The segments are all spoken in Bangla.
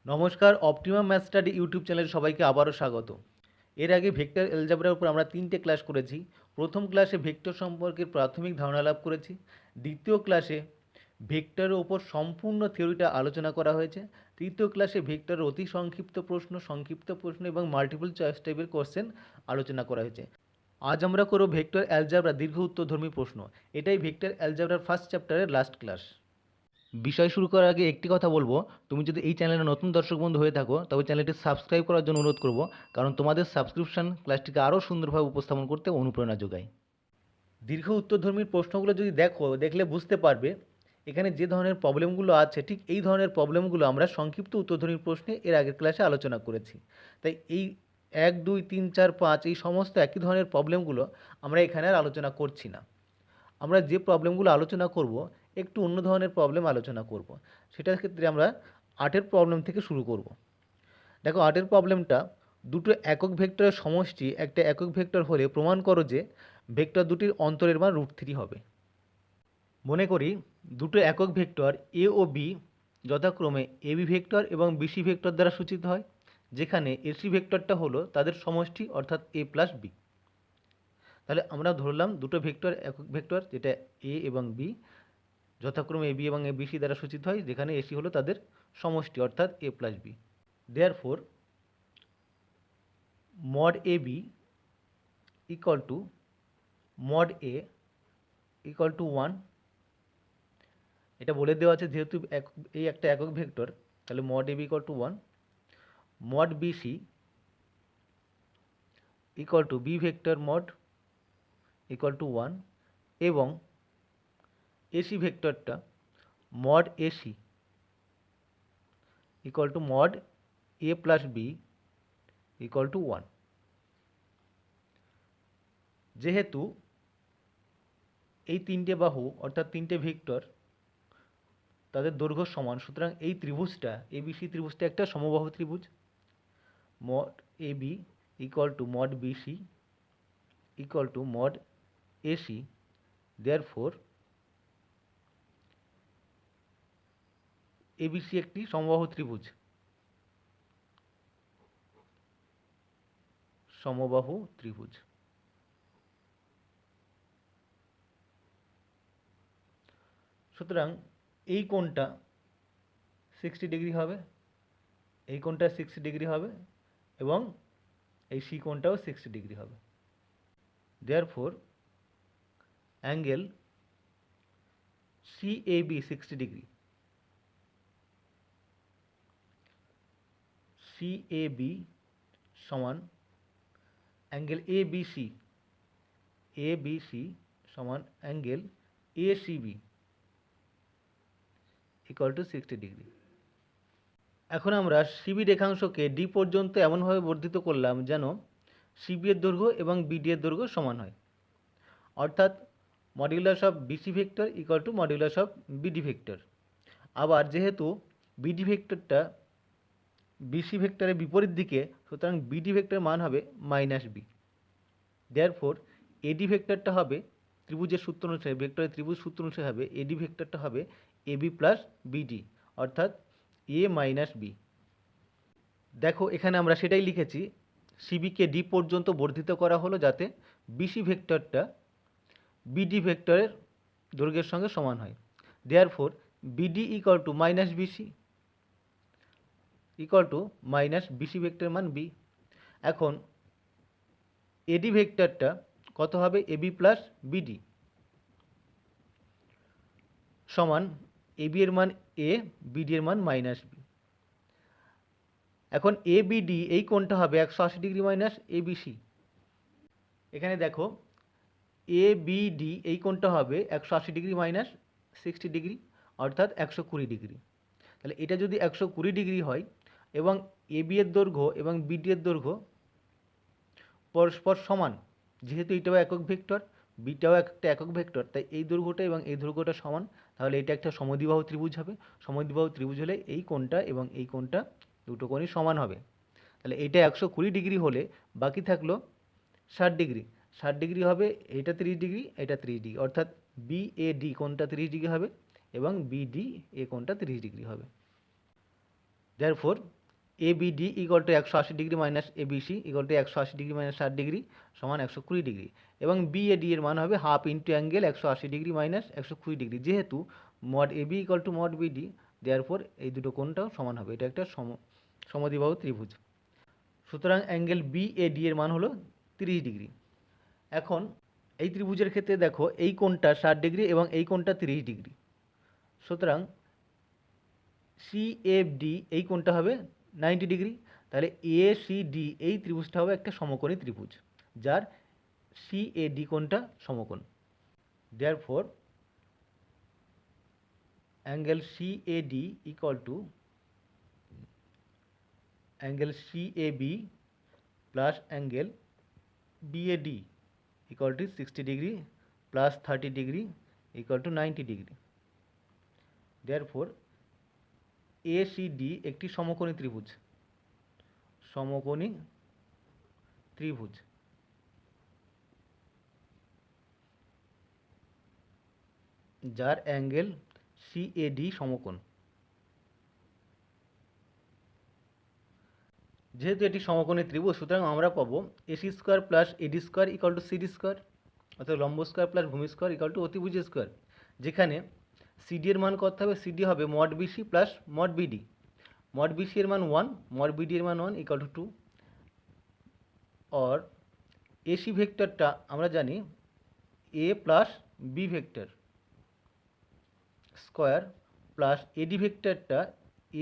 নমস্কার, অপটিমাম ম্যাথ স্টাডি ইউটিউব চ্যানেলে সবাইকে আবারও স্বাগত। এর আগে ভেক্টর অ্যালজেব্রার উপর আমরা 3টে ক্লাস করেছি। প্রথম ক্লাসে ভেক্টর সম্পর্কে প্রাথমিক ধারণা লাভ করেছি। দ্বিতীয় ক্লাসে ভেক্টরের ওপর সম্পূর্ণ থিওরিটা আলোচনা করা হয়েছে। তৃতীয় ক্লাসে ভেক্টরের অতি সংক্ষিপ্ত প্রশ্ন এবং মাল্টিপল চয়েস টাইপের কোশ্চেন আলোচনা করা হয়েছে। আজ আমরা করব ভেক্টর অ্যালজেব্রা দীর্ঘ উত্তরধর্মী প্রশ্ন। এটাই ভেক্টর অ্যালজেব্রার ফার্স্ট চ্যাপ্টারের লাস্ট ক্লাস। বিষয় শুরু করার আগে একটি কথা বলবো, তুমি যদি এই চ্যানেলে নতুন দর্শক বন্ধু হয়ে থাকো তবে চ্যানেলটি সাবস্ক্রাইব করার জন্য অনুরোধ করব, কারণ তোমাদের সাবস্ক্রিপশন ক্লাসটিকে আরও সুন্দরভাবে উপস্থাপন করতে অনুপ্রেরণা যোগায়। দীর্ঘ উত্তরধর্মীর প্রশ্নগুলো যদি দেখলে বুঝতে পারবে এখানে যে ধরনের প্রবলেমগুলো আছে ঠিক এই ধরনের প্রবলেমগুলো আমরা সংক্ষিপ্ত উত্তরধর্মীর প্রশ্নে এর আগের ক্লাসে আলোচনা করেছি। তাই এই 1, 2, 3, 4, 5 এই সমস্ত একই ধরনের প্রবলেমগুলো আমরা এখানে আর আলোচনা করছি না। আমরা যে প্রবলেমগুলো আলোচনা করব একটু অন্য ধরনের প্রবলেম আলোচনা করব। সেটার ক্ষেত্রে আমরা 8 প্রবলেম থেকে শুরু করব। দেখো 8 প্রবলেমটা, দুটো একক ভেক্টরের সমষ্টি একটা একক ভেক্টর হলে প্রমাণ করো যে ভেক্টর দুটির অন্তরের মান √3 হবে। মনে করি দুটো একক ভেক্টর এ ও বি যথাক্রমে এবি ভেক্টর এবং বিসি ভেক্টর দ্বারা সূচিত হয়, যেখানে এসি ভেক্টরটা হলো তাদের সমষ্টি অর্থাৎ এ প্লাস বি। তাহলে আমরা ধরলাম দুটো ভেক্টর একক ভেক্টর যেটা এ এবং বি যথাক্রমে এবি এবং এবিসি দ্বারা সূচিত হয়, যেখানে এসি হলো তাদের সমষ্টি অর্থাৎ A plus B. Therefore mod A B equal to mod A equal to 1। এটা বলে দেওয়া আছে যেহেতু এই একটা একক ভেক্টর, তাহলে mod A B equal to 1। Mod BC equal to B vector mod equal to 1 এবং এসি ভেক্টরটা mod AC equal to mod A plus B equal to 1। যেহেতু এই তিনটে বাহু অর্থাৎ তিনটে ভেক্টর তাদের দৈর্ঘ্য সমান, সুতরাং এই ত্রিভুজটা এবিসি ত্রিভুজটা একটা সমবাহু ত্রিভুজ। Mod A B equal to mod BC equal to mod AC. Therefore ABC একটি সমবাহু ত্রিভুজ। সমবাহু ত্রিভুজ। সুতরাং এই কোণটা 60 ডিগ্রি হবে, এই কোণটা 60 ডিগ্রি হবে এবং এই সি কোণটাও 60 ডিগ্রি হবে। Therefore angle CAB 60 degree. CAB সমান অ্যাঙ্গেল ABC সমান angle ACB equal to 60 degree. এখন আমরা সিবি রেখাংশকে ডি পর্যন্ত এমনভাবে বর্ধিত করলাম যেন সিবি এর দৈর্ঘ্য এবং বিডি এর দৈর্ঘ্য সমান হয়, অর্থাৎ modulus of BC vector equal to modulus of BD vector. আবার যেহেতু বিডি ভেক্টরটা বিসি ভেক্টরের বিপরীত দিকে, সুতরাং বিডি ভেক্টরের মান হবে -বি। দেয়ারফোর এডি ভেক্টরটা হবে ত্রিভুজের সূত্র অনুসারে, ভেক্টরের ত্রিভুজ সূত্র অনুসারে হবে এডি ভেক্টরটা হবে এবি প্লাস বিডি অর্থাৎ এ মাইনাস বি। দেখো এখানে আমরা সেটাই লিখেছি, সিবিকে ডি পর্যন্ত বর্ধিত করা হলো যাতে বিসি ভেক্টরটা বিডি ভেক্টরের দৈর্ঘ্যের সঙ্গে সমান হয়। Therefore BD equal to minus BC equal to minus BC ভেক্টরের মান বি। এখন এডি ভেক্টরটা কত হবে? এবি প্লাস বিডি সমান এবি এর মান এ, বিডি এর মান মাইনাস বি। এখন এ বিডি এই কোণটা হবে 180 ডিগ্রি মাইনাস এবিসি। এখানে দেখো এ বিডি এই কোণটা হবে 180 ডিগ্রি মাইনাস 60 ডিগ্রি অর্থাৎ 120 ডিগ্রি। তাহলে এটা যদি 120 ডিগ্রি হয় এবং এবি এর দৈর্ঘ্য এবং বিডি এর দৈর্ঘ্য পরস্পর সমান, যেহেতু এটাও একক ভেক্টর বিটাও একটা একক ভেক্টর, তাই এই দৈর্ঘ্যটা এবং এই দৈর্ঘ্যটা সমান, তাহলে এটা একটা সমদ্বিবাহু ত্রিভুজ হবে। সমদ্বিবাহু ত্রিভুজ হলে এই কোণটা এবং এই কোণটা দুটো কোণই সমান হবে। তাহলে এটা 120 ডিগ্রি হলে বাকি থাকলো 60 ডিগ্রি। 60 ডিগ্রি হবে, এটা 30 ডিগ্রি, এটা 30 ডিগ্রি, অর্থাৎ বিএডি কোণটা 30 ডিগ্রি হবে এবং বিডি এ কোণটা 30 ডিগ্রি হবে। Therefore ABD equal to 180 degree minus ABC equal to 180 degree minus 60 degree সমান 120 ডিগ্রি, এবং BAD এর মান হবে half into angle 180 degree minus 120 degree. যেহেতু mod AB equal to mod BD, therefore এই দুটো কোণটাও সমান হবে। এটা একটা সমদ্বিবাহু ত্রিভুজ। সুতরাং অ্যাঙ্গেল BAD এর মান হলো 30 ডিগ্রি। এখন এই ত্রিভুজের ক্ষেত্রে দেখো এই কোণটা 60 ডিগ্রি এবং এই কোণটা 30 ডিগ্রি। সুতরাং CFD এই কোণটা হবে 90 ডিগ্রি। তাহলে ACD এই ত্রিভুজটা হবে একটা সমকোণী ত্রিভুজ যার CAD কোণটা সমকোণ। Therefore angle CAD equal to angle CAB plus angle BAD equal to 60 degree plus 30 degree equal to 90 degree. Therefore ACD একটি সমকোণী ত্রিভুজ, সমকোণী ত্রিভুজ যার অ্যাঙ্গেল CAD সমকোণ। যেহেতু এটি সমকোণী ত্রিভুজ, সুতরাং আমরা পাবো AC square plus AD square equal to CD square, অর্থাৎ লম্ব স্কোয়ার প্লাস ভূমি স্কোয়ার ইকুয়াল টু অতিভুজ স্কোয়ার, যেখানে CD এর মান কত হবে? CD হবে mod BC plus mod BD। Mod BC এর মান 1, মড BD এর মান 1 ইকুয়াল টু 2। और AC ভেক্টরটা আমরা জানি A plus B vector square plus AD ভেক্টরটা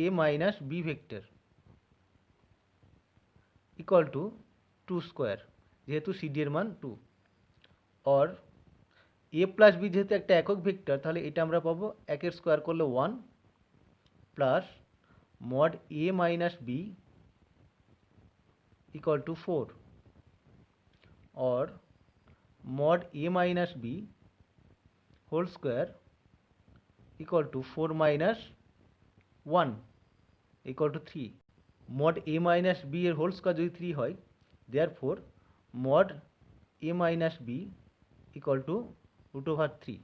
A minus B vector equal to 2 square, যেহেতু CD এর মান 2। और A প্লাস B যেহেতু একটা একক ভেক্টর, তাহলে এটা আমরা পাবো 1 এর স্কোয়ার করলে 1 plus mod A minus B equal to 4 और mod A minus B whole square equal to 4 minus 1 equal to 3। Mod A minus B এর হোল স্কয়ার যদি 3 হয়, therefore mod A minus B equal to √3,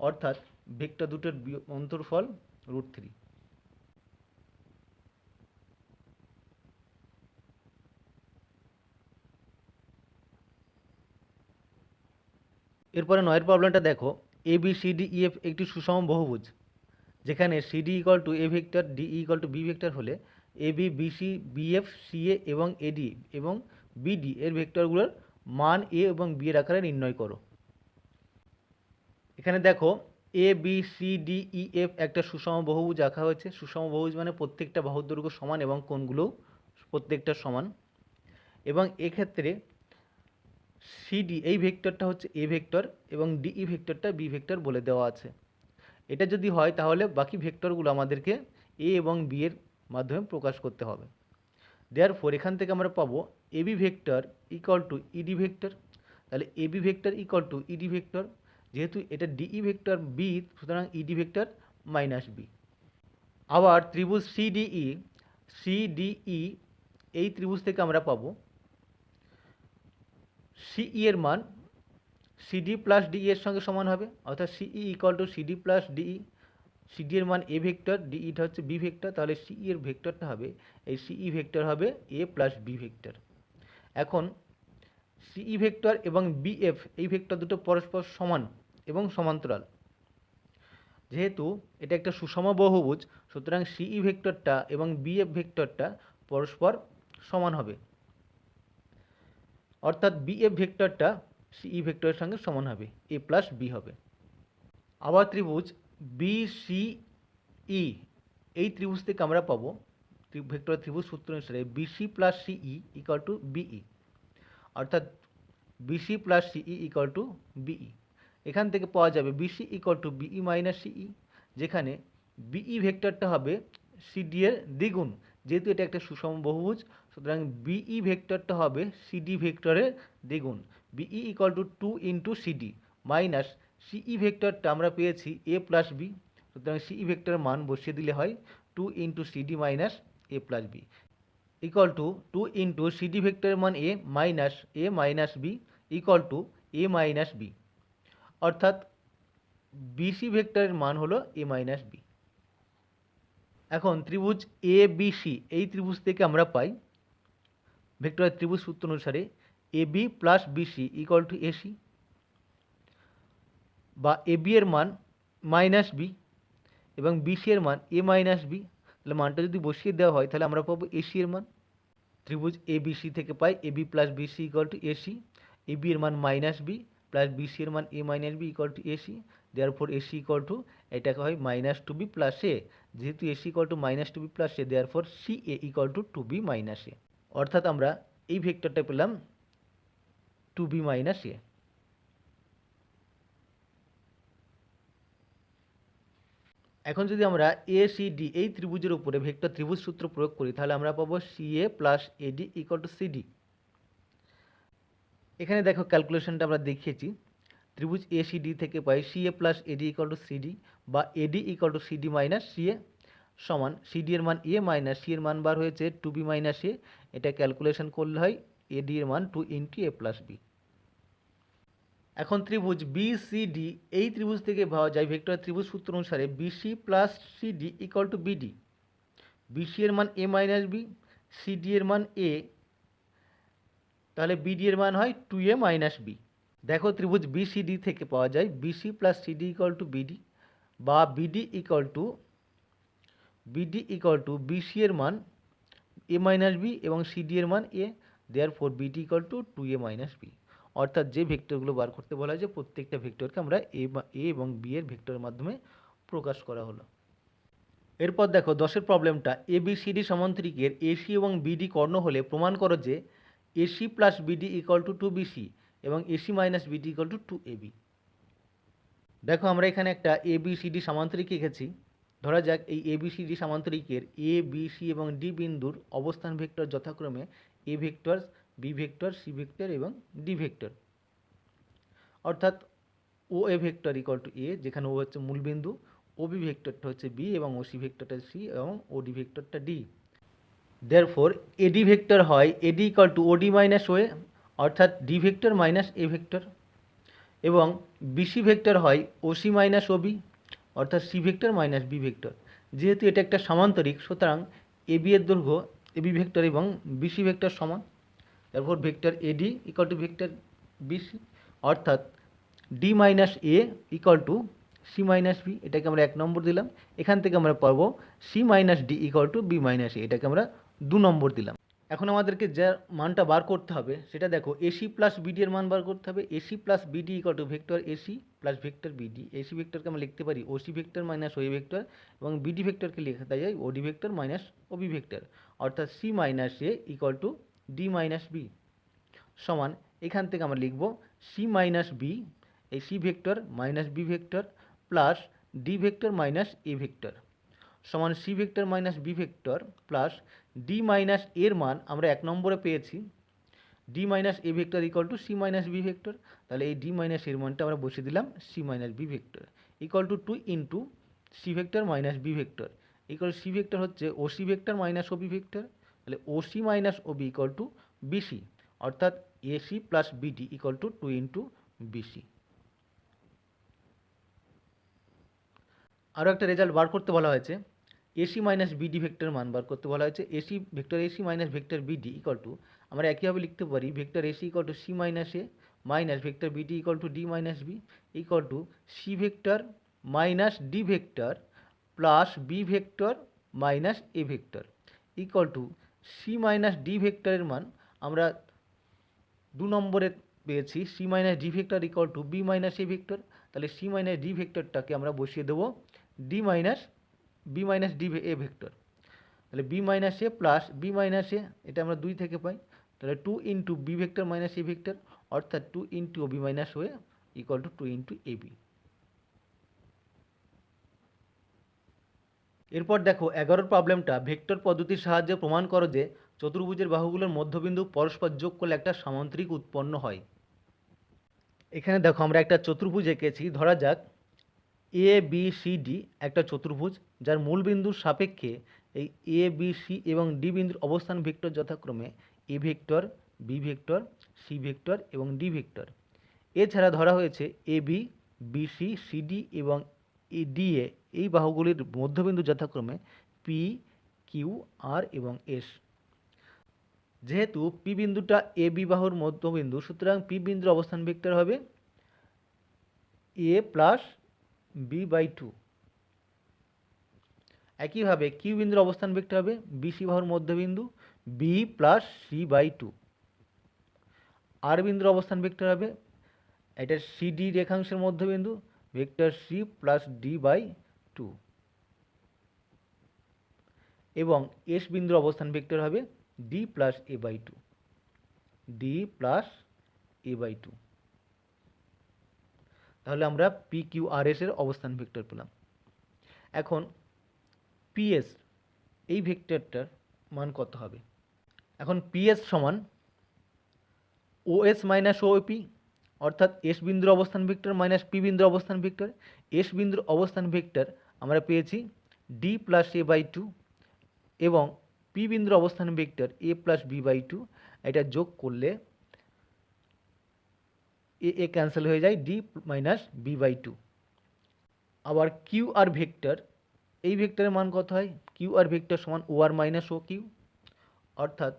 অর্থাৎ ভেক্টর দুটোর অন্তরফল √3। এরপরে 9 প্রবলেমটা দেখো, ABCDEF একটি সুষম বহুভুজ যেখানে CD equal to A vector, DE equal to B vector হলে AB BC BF CA এবং AD এবং BD এর ভেক্টরগুলোর মান A এবং B এর আকারে নির্ণয় করো। এখানে দেখো ABCDEF একটা সুষম বহুভুজ আঁকা হয়েছে। সুষম বহুভুজ মানে প্রত্যেকটা বাহুর দৈর্ঘ্য সমান এবং কোণগুলো প্রত্যেকটা সমান, এবং এক্ষেত্রে CD এই ভেক্টরটা হচ্ছে A ভেক্টর এবং DE ভেক্টরটা B ভেক্টর বলে দেওয়া আছে। এটা যদি হয় তাহলে বাকি ভেক্টরগুলো আমাদেরকে A এবং B এর মাধ্যমে প্রকাশ করতে হবে। দেয়ারফর এখান থেকে আমরা পাবো AB vector equal two ED vector. তাহলে AB vector equal two ED vector, যেহেতু এটা DE ভেক্টর B, সুতরাং ED ভেক্টর মাইনাস B। আবার ত্রিভুজ CDE এই ত্রিভুজ থেকে আমরা পাবো CE এর মান CD প্লাস DE এর সঙ্গে সমান হবে, অর্থাৎ CE equal to CD plus DE। CD এর মান A ভেক্টর, DEটা হচ্ছে B ভেক্টর, তাহলে CE এর ভেক্টরটা হবে, এই CE ভেক্টর হবে A প্লাস B ভেক্টর। এখন CE ভেক্টর এবং BF এই ভেক্টর দুটো পরস্পর সমান এবং সমান্তরাল। যেহেতু এটা একটা সুষম বহুভুজ, সুতরাং CE ভেক্টরটা এবং BF ভেক্টরটা পরস্পর সমান হবে, অর্থাৎ BF ভেক্টরটা CE ভেক্টরের সঙ্গে সমান হবে, A প্লাস B হবে। আবার ত্রিভুজ BCE এই ত্রিভুজ থেকে আমরা পাবো ভেক্টর ত্রিভুজ সূত্র অনুসারে BC plus CE equal to BE, অর্থাৎ BC plus CE equal to BE। এখান থেকে পাওয়া যাবে BC equal to BE minus CE, যেখানে BE ভেক্টরটা হবে CD এর দ্বিগুণ। যেহেতু এটা একটা সুষম বহুভুজ, সুতরাং BE ভেক্টরটা হবে CD ভেক্টরের দ্বিগুণ। BE equal to 2 into CD minus CE ভেক্টরটা আমরা পেয়েছি A প্লাস B, সুতরাং CE ভেক্টরের মান বসিয়ে দিলে হয় 2 into CD minus A plus B equal to 2 into CD ভেক্টরের মান A minus B equal to A minus B, অর্থাৎ BC ভেক্টরের মান হলো A মাইনাস B। এখন ত্রিভুজ এ বি সি, এই ত্রিভুজ থেকে আমরা পাই ভেক্টরের ত্রিভুজ সূত্র অনুসারে A B plus BC equal to AC, বা এ বি এর মান মাইনাস বি এবং বিসি এর মান এ মাইনাস বি। তাহলে মানটা যদি বসিয়ে দেওয়া হয় তাহলে আমরা পাবো এসি এর মান। ত্রিভুজ এ বি সি থেকে পাই A B plus BC equal to AC, A B এর মান মাইনাস বি প্লাস বিসি এর মান A minus B equal to AC. Therefore AC equal to, এটাকে হয় minus two B plus A, যেহেতু AC equal to minus two B plus A, therefore C A equal to two B minus A. অর্থাৎ আমরা এই ভেক্টরটা পেলাম টু বি মাইনাস এ। এখন যদি আমরা এ সি ডি এই ত্রিভুজের উপরে ভেক্টর ত্রিভুজ সূত্র প্রয়োগ করি তাহলে আমরা পাবো C A plus AD equal to CD. এখানে দেখো ক্যালকুলেশনটা আমরা দেখিয়েছি, ত্রিভুজ এ সি ডি থেকে পাই C A plus AD equal to CD, বা AD equal to CD minus C A, সমান সিডি এর মান এ মাইনাস সি এর মান বার হয়েছে টু বি মাইনাস এ। এটা ক্যালকুলেশন করলে হয় এডি এর মান টু ইন্টু এ প্লাস বি। এখন ত্রিভুজ বি সি ডি এই ত্রিভুজ থেকে পাওয়া যায় ভেক্টর ত্রিভুজ সূত্র অনুসারে BC plus CD equal to BD. BC এর মান এ মাইনাস বি, সিডি এর মান এ, তাহলে বিডি এর মান হয় টু এ মাইনাস বি। দেখো ত্রিভুজ বিসিডি থেকে পাওয়া যায় BC plus CD equal to BD, বা বিডি ইকুয়াল টু বিসি এর মান এ মাইনাস বি এবং সিডি এর মান A, therefore BD equal to two A minus B. অর্থাৎ যে ভেক্টরগুলো বার করতে বলা হয়েছে প্রত্যেকটা ভেক্টরকে আমরা এ এবং বি এর ভেক্টরের মাধ্যমে প্রকাশ করা হলো। এরপর দেখো 10-এর প্রবলেমটা, এ বি সি ডি সমান্তরিকের এসি এবং বিডি কর্ণ হলে প্রমাণ করো যে AC plus BD equal to two BC এবং AC minus BD equal to two AB. দেখো আমরা এখানে একটা এ বি সি ডি সামান্তরিক এঁকেছি। ধরা যাক এই এ বি সি ডি সামান্তরিকের এ বি সি এবং ডি বিন্দুর অবস্থান ভেক্টর যথাক্রমে A vector, B vector, C vector এবং ডি ভেক্টর। অর্থাৎ O A vector equal to এ, যেখানে ও হচ্ছে মূল বিন্দু, ও বি ভেক্টরটা হচ্ছে বি এবং ও সি ভেক্টরটা সি এবং ও ডি ভেক্টরটা ডি। দেয়ারফর এডি ভেক্টর হয় AD equal to OD minus OA, অর্থাৎ D vector minus A vector, এবং বিসি ভেক্টর হয় ওসি মাইনাস ওবি, অর্থাৎ C vector minus B vector. যেহেতু এটা একটা সামান্তরিক সুতরাং এবি এর দৈর্ঘ্য এবি ভেক্টর এবং বিসি ভেক্টর সমান, তারপর vector AD equal to vector BC, অর্থাৎ D minus A equal to C minus B. এটাকে আমরা 1 নম্বর দিলাম। এখান থেকে আমরা পাবো C minus D equal to B minus A, এটাকে আমরা 2 নম্বর দিলাম। এখন আমাদেরকে যে মানটা বার করতে হবে সেটা দেখো, এসি প্লাস বিডি এর মান বার করতে হবে। AC plus BD equal to vector AC plus vector BD. AC ভেক্টরকে আমরা লিখতে পারি OC vector minus OA vector, এবং বিডি ভেক্টরকে লেখা যায় OD vector minus OB vector, অর্থাৎ C minus A equal to D minus B, সমান এখান থেকে আমরা লিখব সি মাইনাস বি, এই C vector minus B vector plus D vector minus A vector, সমান C vector minus B vector plus D minus এর মান আমরা 1 নম্বরে পেয়েছি D minus A vector equal to C minus B vector. তাহলে এই ডি মাইনাস এর মানটা আমরা বসিয়ে দিলাম C minus B vector equal to 2 into C vector minus B vector equal C vector হচ্ছে ও সি ভেক্টর মাইনাস ও বি ভেক্টর, তাহলে ও C minus O B equal to BC, অর্থাৎ AC plus BD equal to 2 into BC. আরও একটা রেজাল্ট বার করতে বলা হয়েছে, এসি মাইনাস বিডি ভেক্টর মান বার করতে বলা হয়েছে। AC vector AC minus vector BD equal to, আমরা একইভাবে লিখতে পারি vector AC equal to C minus A minus vector BD equal to D minus B equal to C vector minus D vector plus B vector minus A vector equal to C minus D ভেক্টরের মান আমরা 2 নম্বরে পেয়েছি C minus D vector equal to B minus A vector. তাহলে সি মাইনাস ডি ভেক্টরটাকে আমরা বসিয়ে দেবো D minus B minus D A vector, তাহলে B minus A plus B minus A, এটা আমরা 2 থেকে পাই, তাহলে 2 into B vector minus A vector, অর্থাৎ 2 into B minus A equal to 2 into A B. এরপর দেখো 11 প্রবলেমটা, ভেক্টর পদ্ধতির সাহায্যে প্রমাণ করো যে চতুর্ভুজের বাহুগুলোর মধ্যবিন্দু পরস্পর যোগ করলে একটা সামান্তরিক উৎপন্ন হয়। এখানে দেখো আমরা একটা চতুর্ভুজ এঁকেছি। ধরা যাক এ বি সি ডি একটা চতুর্ভুজ যার মূল বিন্দুর সাপেক্ষে এই এ বি সি এবং ডি বিন্দুর অবস্থান ভেক্টর যথাক্রমে A vector, B vector, C vector এবং ডি ভেক্টর। এছাড়া ধরা হয়েছে এ বি, বিসি, সিডি এবং ডি এ এই বাহুগুলির মধ্যবিন্দু যথাক্রমে পি, কিউ, আর এবং এস। যেহেতু পি বিন্দুটা এ বি বাহুর মধ্যবিন্দু, সুতরাং পি বিন্দুর অবস্থান ভেক্টর হবে A plus B by two. একইভাবে কিউ বিন্দুর অবস্থান ভেক্টর হবে বিসি বাহুর মধ্যবিন্দু B plus C by two. আর বিন্দুর অবস্থান ভেক্টর হবে এটা সিডি রেখাংশের মধ্যবিন্দু vector C plus D by two. এবং এস বিন্দুর অবস্থান ভেক্টর হবে D plus A by two, D plus A by two. তাহলে আমরা পি কিউ আর এস এর অবস্থান ভেক্টর পেলাম। এখন পিএস এই ভেক্টরটার মান কত হবে? এখন পিএস সমান ওএস মাইনাস ওপি, অর্থাৎ এস বিন্দুর অবস্থান ভেক্টর মাইনাস পি বিন্দুর অবস্থান ভেক্টর। এস বিন্দুর অবস্থান ভেক্টর আমরা পেয়েছি D plus A by two, এবং পি বিন্দুর অবস্থান vector A plus B by two. এটা যোগ করলে এ ক্যান্সেল হয়ে যায়, D minus B by two. আবার কিউ আর ভেক্টর, এই ভেক্টরের মান কত হয়? কিউ আর ভেক্টর সমান O R minus O Q, অর্থাৎ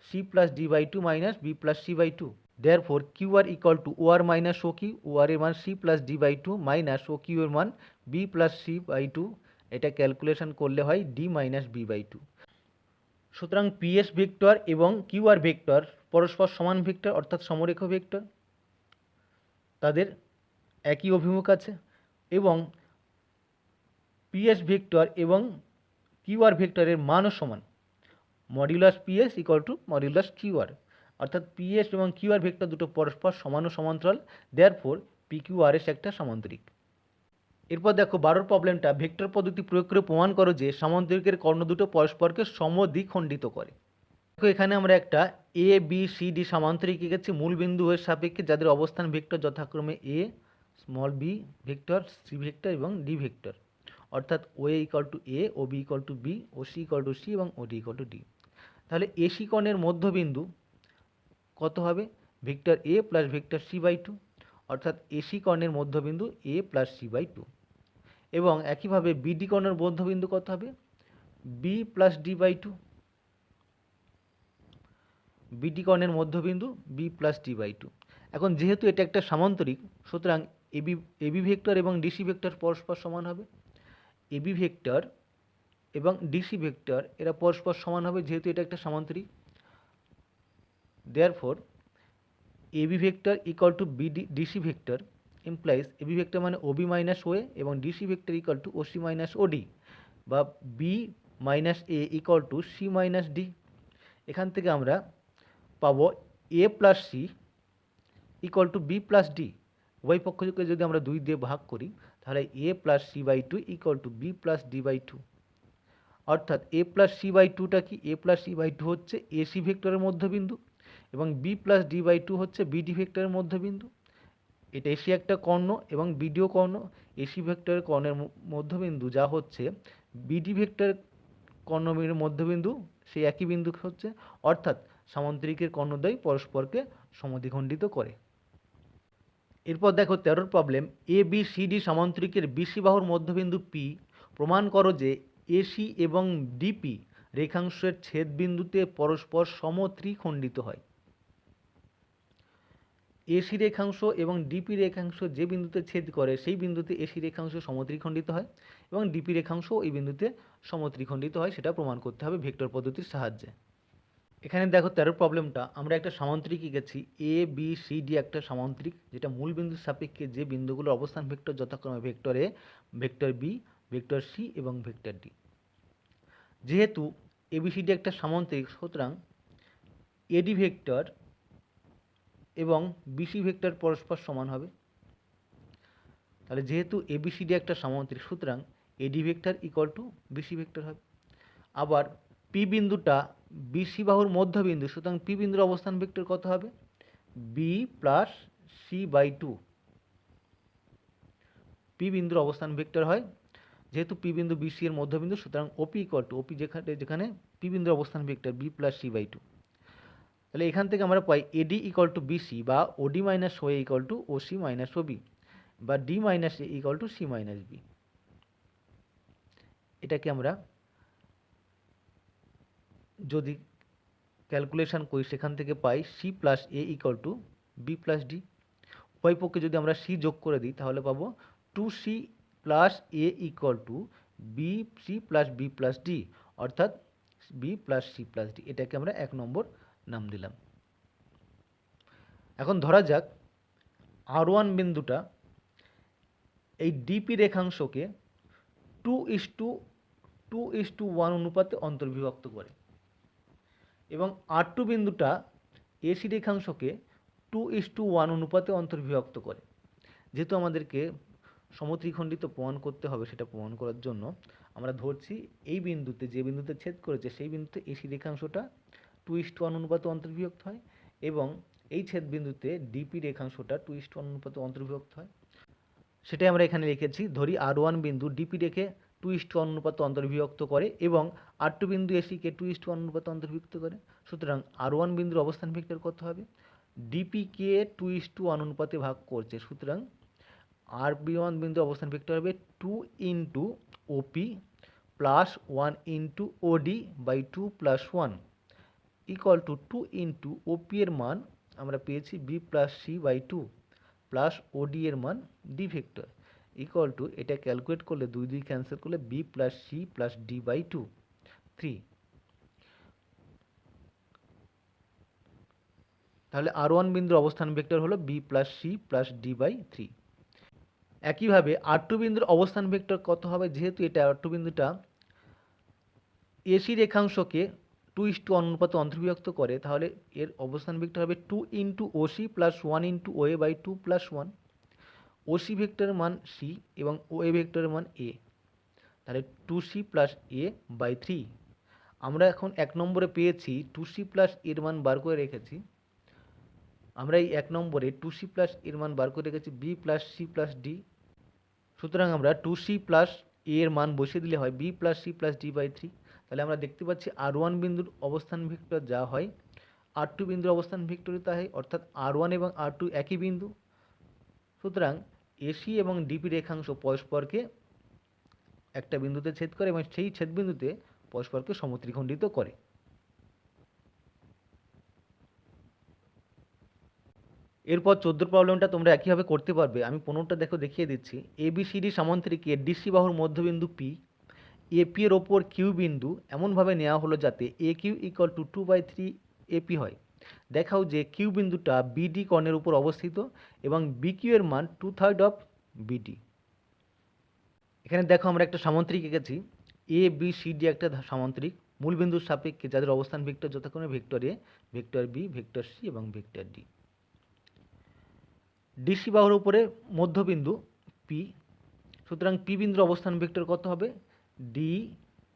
C plus D by two minus B plus C by two. Therefore Q R equal to O R minus O Q, O R এর মান C plus D by two minus O Q এর মান B plus C by two. এটা ক্যালকুলেশন করলে হয় D minus B by two. সুতরাং পিএস ভেক্টর এবং কিউ আর ভেক্টর পরস্পর সমান ভেক্টর, অর্থাৎ সমরেখ ভেক্টর। তাদের একই অভিমুখ আছে, এবং পিএস ভেক্টর এবং কিউ আর ভেক্টরের মানও সমান। Modulus PS equal to modulus Q R, অর্থাৎ পিএস এবং কিউ আর ভেক্টর দুটো পরস্পর সমান ও সমান্তরাল। Therefore P Q R S একটা সামান্তরিক। এরপর দেখো 12 প্রবলেমটা, ভেক্টর পদ্ধতি প্রয়োগ করে প্রমাণ করো যে সামান্তরিকের কর্ণ দুটো পরস্পরকে সমদ্বিখণ্ডিত করে। দেখো এখানে আমরা একটা এ বি সি ডি সামান্তরিক এঁকেছি মূল বিন্দু এর সাপেক্ষে, যাদের অবস্থান ভেক্টর যথাক্রমে A, small B vector, C vector এবং ডি ভেক্টর, অর্থাৎ O A equal to A, O B equal to B, O C equal to C এবং O D equal to D. তাহলে এসি কোণের মধ্যবিন্দু কত হবে? Vector A plus vector C by two, অর্থাৎ এসি কোণের মধ্যবিন্দু A plus C by two. এবং একইভাবে বিডি কোণের মধ্যবিন্দু কত হবে? B plus D by two. BD কোণের মধ্যবিন্দু B plus D by two. এখন যেহেতু এটা একটা সামান্তরিক, সুতরাং এবি ভেক্টর এবং ডিসি ভেক্টর পরস্পর সমান হবে। এবি ভেক্টর এবং ডিসি ভেক্টর এরা পরস্পর সমান হবে, যেহেতু এটা একটা সামান্তরিক। Therefore AB vector equal to DC vector implies AB vector মানে ওবি মাইনাস ওএ এবং DC vector equal to OC minus ওডি, বা B minus A equal to C minus D. এখান থেকে আমরা পাবো A plus C equal to B plus D. উভয় পক্ষকে যদি আমরা 2 দিয়ে ভাগ করি, তাহলে A plus C by two equal to B plus D by two. অর্থাৎ এ প্লাস সি বাই টুটা কি? A plus C by two হচ্ছে এসি ভেক্টরের মধ্যবিন্দু, এবং B plus D by two হচ্ছে বিডি ভেক্টরের মধ্যবিন্দু। এটা এসি একটা কর্ণ এবং বিডিও কর্ণ। এসি ভেক্টরের কর্ণের মধ্যবিন্দু যা হচ্ছে বিডি ভেক্টরের কর্ণের মধ্যবিন্দু, সেই একই বিন্দু হচ্ছে, অর্থাৎ সামান্তরিকের কর্ণদ্বয় পরস্পরকে সমদ্বিখণ্ডিত করে। এরপর দেখো 13 প্রবলেম, এ বি সি ডি সামান্তরিকের বিসি বাহুর মধ্যবিন্দু পি প্রমাণ করো যে এসি এবং ডিপি রেখাংশের ছেদ বিন্দুতে পরস্পর সমত্রিখণ্ডিত হয়। এসি রেখাংশ এবং ডিপি রেখাংশ যে বিন্দুতে ছেদ করে সেই বিন্দুতে এসি রেখাংশ সমত্রিখণ্ডিত হয়, এবং ডিপি রেখাংশ এই বিন্দুতে সমত্রিখণ্ডিত হয়, সেটা প্রমাণ করতে হবে ভেক্টর পদ্ধতির সাহায্যে। এখানে দেখো 13 প্রবলেমটা, আমরা একটা সামান্তরিক এঁকেছি এ বি সি ডি, একটা সামান্তরিক যেটা মূল বিন্দুর সাপেক্ষে যে বিন্দুগুলোর অবস্থান ভেক্টর যথাক্রমে vector A, vector B, vector C এবং ভেক্টর ডি। যেহেতু এবিসিডি একটা সামান্তরিক, সুতরাং এডি ভেক্টর এবং বিসি ভেক্টর পরস্পর সমান হবে। তাহলে যেহেতু এবিসিডি একটা সামান্তরিক, সুতরাং AD vector equal to BC vector হবে। আবার পি বিন্দুটা বিসি বাহুর মধ্যবিন্দু, সুতরাং পি বিন্দুর অবস্থান ভেক্টর কত হবে? B plus C by two. P বিন্দুর অবস্থান ভেক্টর হয়, যেহেতু পি বিন্দু বিসি এর মধ্যবিন্দু, সুতরাং ওপি ইকুয়াল টু ওপি যেখানে পি বিন্দুর অবস্থান vector B plus C by two. তাহলে এখান থেকে আমরা পাই এডি ইকুয়াল টু বিসি, বা OD minus OA equal to OC minus OB, বা D minus A equal to C minus B. এটাকে আমরা যদি ক্যালকুলেশন করি সেখান থেকে পাই C plus A equal to B plus D. উভয় পক্ষে যদি আমরা সি যোগ করে দিই তাহলে পাবো two C plus A equal to B C plus B plus D, অর্থাৎ B plus C plus D. এটাকে আমরা 1 নম্বর নাম দিলাম। এখন ধরা যাক R1 বিন্দুটা এই ডিপি রেখাংশকে 2:1 অনুপাতে অন্তর্বিভক্ত করে এবং R2 বিন্দুটা এসি রেখাংশকে 2:1 অনুপাতে অন্তর্বিভক্ত করে। যেহেতু আমাদেরকে সমত্রিখণ্ডিত প্রমাণ করতে হবে, সেটা প্রমাণ করার জন্য আমরা ধরছি এই বিন্দুতে, যে বিন্দুতে ছেদ করেছে সেই বিন্দুতে এসি রেখাংশটা 2:1 অনুপাতে অন্তর্বিভক্ত হয় এবং এই ছেদ বিন্দুতে ডিপি রেখাংশটা 2:1 অনুপাতে অন্তর্বিভক্ত হয়। সেটাই আমরা এখানে লিখেছি। ধরি R1 বিন্দু ডিপি রেখে 2:1 অনুপাতে অন্তর্বিভক্ত করে এবং R2 বিন্দু এসিকে 2:1 অনুপাতে অন্তর্ভুক্ত করে। সুতরাং R1 বিন্দুর অবস্থান ভেক্টর কত হবে? ডিপিকে 2:1 অনুপাতে ভাগ করছে, সুতরাং R1 বিন্দুর অবস্থান ভেক্টর হবে 2 into OP plus 1 into OD by 2 plus 1 equal to 2 into OP এর মান আমরা পেয়েছি B plus C by 2 plus OD এর মান ডি ভেক্টর ইকুয়াল টু, এটা ক্যালকুলেট করলে 2 2 ক্যান্সেল করলে B plus C plus D by 2 3। তাহলে R1 বিন্দুর অবস্থান ভেক্টর হলো B plus C plus D by 3। একইভাবে R2 বিন্দুর অবস্থান ভেক্টর কত হবে? যেহেতু এটা R2 বিন্দুটা এসি রেখাংশকে 2:1 অনুপাতে অন্তর্বিভক্ত করে, তাহলে এর অবস্থান ভেক্টর হবে 2 into OC plus 1 into OA by 2 plus 1। OC ভেক্টরের মান সি এবং ওএ ভেক্টরের মান এ, তাহলে 2c প্লাস এ বাই 3। আমরা এখন 1 নম্বরে পেয়েছি 2c প্লাস এর মান বার করে রেখেছি। আমরা এই 1 নম্বরে 2c প্লাস এর মান বার করে রেখেছি B plus C plus D. সুতরাং আমরা 2c প্লাস এ এর মান বসিয়ে দিলে হয় B plus C plus D by 3। তাহলে আমরা দেখতে পাচ্ছি R1 বিন্দুর অবস্থান ভেক্টর যা হয় R2 বিন্দুর অবস্থান ভেক্টরই তা হয়, অর্থাৎ R1 এবং R2 একই বিন্দু। সুতরাং এসি এবং ডিপি রেখাংশ পরস্পরকে একটা বিন্দুতে ছেদ করে এবং সেই ছেদ বিন্দুতে পরস্পরকে সমত্রিখণ্ডিত করে। এরপর 14 প্রবলেমটা তোমরা একইভাবে করতে পারবে। আমি 15টা দেখিয়ে দিচ্ছি। এবিসিডি সামান্তরিকের ডিসি বাহুর মধ্যবিন্দু পি, এপি এর ওপর কিউ বিন্দু এমনভাবে নেওয়া হলো যাতে এ কিউ ইকুয়াল টু 2/3 এপি হয়। দেখাও যে কিউ বিন্দুটা বিডি কর্ণের উপর অবস্থিত এবং বিকিউ এর মান 2/3 অফ বিডি। এখানে দেখো আমরা একটা সামান্তরিক এঁকেছি। এ বি সি ডি একটা সামান্তরিক মূল বিন্দুর সাপেক্ষে, যাদের অবস্থান ভেক্টর যথাক্রমে vector A, vector B, vector C এবং ভেক্টর ডি। ডিসি বাহুর উপরে মধ্যবিন্দু পি, সুতরাং পি বিন্দুর অবস্থান ভেক্টর কত হবে? D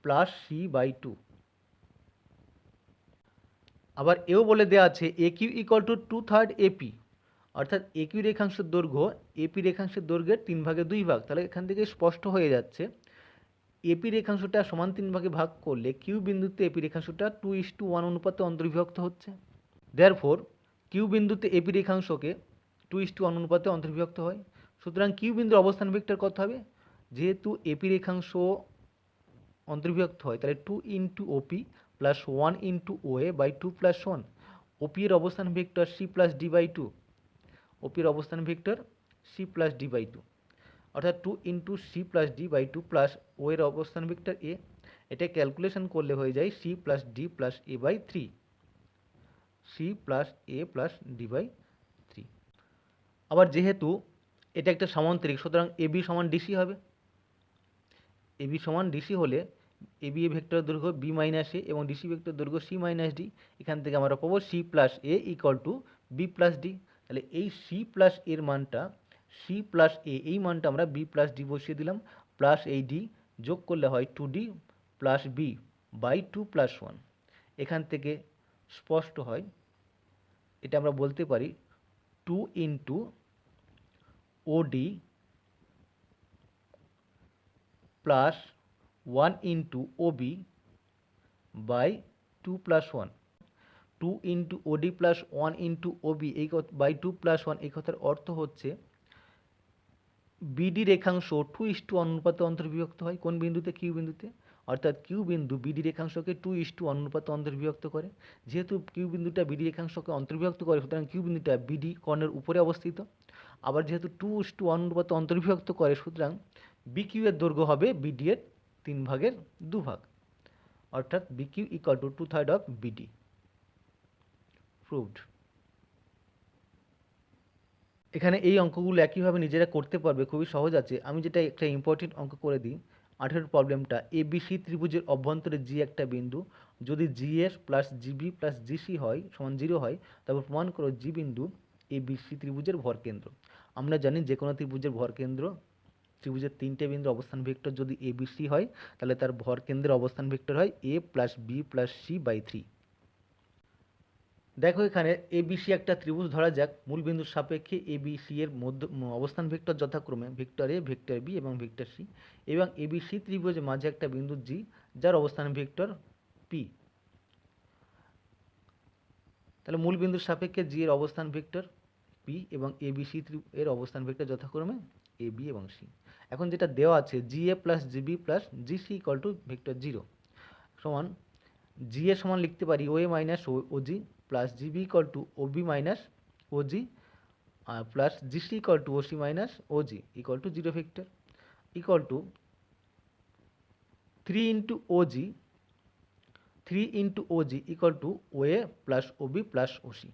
plus C by 2। আবার এও বলে দেওয়া আছে A Q equal to 2/3 AP, অর্থাৎ এ কিউ রেখাংশের দৈর্ঘ্য এপি রেখাংশের দৈর্ঘ্যের 3/2 ভাগ। তাহলে এখান থেকে স্পষ্ট হয়ে যাচ্ছে এপি রেখাংশটা সমান 3 ভাগে ভাগ করলে কিউ বিন্দুতে এপি রেখাংশটা 2:1 অনুপাতে অন্তর্বিভক্ত হচ্ছে। দেয়ারফর কিউ বিন্দুতে এপি রেখাংশকে 2:1 অনুপাতে অন্তর্বিভক্ত হয়। সুতরাং কিউ বিন্দুর অবস্থান ভেক্টর কত হবে? যেহেতু এপি রেখাংশ অন্তর্বিভক্ত হয়, তাহলে 2 into OP plus 1 into OA by 2 plus 1। OP এর অবস্থান vector C plus D by 2, OP এর অবস্থান vector C plus D by 2, অর্থাৎ 2 into C plus D by 2 plus O এর অবস্থান ভেক্টর এ। এটা ক্যালকুলেশন করলে হয়ে যায় C plus D plus A by 3, C plus A plus D by 3। আবার যেহেতু এটা একটা সামান্তরিক, সুতরাং এবি সমান ডিসি হবে। এবি সমান ডিসি হলে এবি এ ভেক্টর দৈর্ঘ্য বি মাইনাস এ এবং ডিসি ভেক্টর দৈর্ঘ্য সি মাইনাস ডি। এখান থেকে আমরা পাবো C plus A equal to B plus D. তাহলে এই সি প্লাস এর মানটা, সি প্লাস এ এই মানটা আমরা বি প্লাস ডি বসিয়ে দিলাম, প্লাস এই ডি যোগ করলে হয় 2d plus B by 2 plus 1। এখান থেকে স্পষ্ট হয়, এটা আমরা বলতে পারি 2 into OD plus 1 into OB by 2 plus 1। 2 into OD plus 1 into OB এই বাই 2 প্লাস 1, এই কথার অর্থ হচ্ছে বিডি রেখাংশ 2:1 অনুপাতে অন্তর্বিভক্ত হয় কোন বিন্দুতে? কিউ বিন্দুতে। অর্থাৎ কিউ বিন্দু বিডি রেখাংশকে 2:1 অনুপাতে অন্তর্বিভক্ত করে। যেহেতু কিউ বিন্দুটা বিডি রেখাংশকে অন্তর্বিভক্ত করে, সুতরাং কিউ বিন্দুটা বিডি কর্ণের উপরে অবস্থিত। আবার যেহেতু 2:1 অনুপাতে অন্তর্বিভক্ত করে, সুতরাং বিকিউ এর দৈর্ঘ্য হবে বিডি এর 3/2, অর্থাৎ bq equal to 2/3 of BD. Proved. এখানে এই অঙ্কগুলো একইভাবে নিজেরা করতে পারবে, খুবই সহজ আছে। আমি যেটা একটা ইম্পর্টেন্ট অঙ্ক করে দিই। 18 প্রবলেমটা, এবিসি ত্রিভুজের অভ্যন্তরে জি একটা বিন্দু, যদি GS plus GB plus GC হয় সমান 0 হয়, তারপর প্রমাণ করো জি বিন্দু এবিসি ত্রিভুজের ভরকেন্দ্র। আমরা জানি যে কোনো ত্রিভুজের ভরকেন্দ্র, ত্রিভুজের 3টে বিন্দু অবস্থান ভেক্টর যদি এবিসি হয়, তাহলে তার ভরকেন্দ্রের অবস্থান ভেক্টর হয় A plus B plus C by 3। দেখো এখানে এবিসি একটা ত্রিভুজ ধরা যাক। মূল বিন্দুর সাপেক্ষে এবিসি এর অবস্থান ভেক্টর যথাক্রমে ভেক্টর এ, ভেক্টর বি এবং ভেক্টর সি, এবং এবিসি ত্রিভুজের মাঝে একটা বিন্দু জি, যার অবস্থান ভেক্টর পি। তাহলে মূল বিন্দুর সাপেক্ষে জি এর অবস্থান ভেক্টর পি এবং এবিসি এর অবস্থান ভেক্টর যথাক্রমে এ বি এবং সি। এখন যেটা দেওয়া আছে, G A plus GB plus GC equal to vector 0 সমান জি এ সমান লিখতে পারি O A minus O G plus GB equal to O B minus O G plus GC equal to O C minus O G equal to 0 vector equal to 3 into O G, 3 into O G equal to O A plus O B plus O C.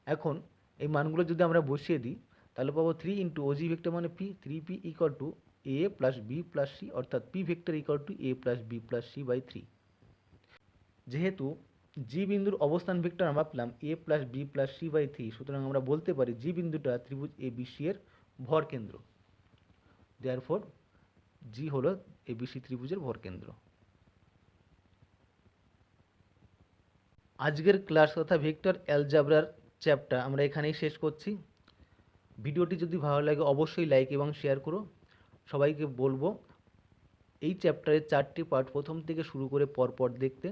এখন এই মানগুলো যদি আমরা বসিয়ে দিই, তাহলে পাবো 3 ইন্টু ও জি ভেক্টর মানে P, 3p equal to A plus B plus C, অর্থাৎ P vector equal to A plus B plus C by 3। যেহেতু জি বিন্দুর অবস্থান ভেক্টর আমরা পেলাম A plus B plus C by 3, সুতরাং আমরা বলতে পারি জি বিন্দুটা ত্রিভুজ এ বি সি এর ভরকেন্দ্র। দেয়ারফর জি হলো এবিসি ত্রিভুজের ভরকেন্দ্র। আজকের ক্লাস তথা ভেক্টর অ্যালজেব্রার চ্যাপ্টার আমরা এখানেই শেষ করছি। ভিডিওটি যদি ভালো লাগে অবশ্যই লাইক এবং শেয়ার করো। সবাইকে বলবো এই চ্যাপ্টারের 4টি পার্ট প্রথম থেকে শুরু করে পরপর দেখতে।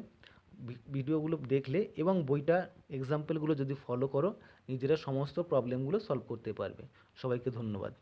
ভিডিওগুলো দেখলে এবং বইটা এক্সাম্পলগুলো যদি ফলো করো, নিজেরা সমস্ত প্রবলেমগুলো সলভ করতে পারবে। সবাইকে ধন্যবাদ।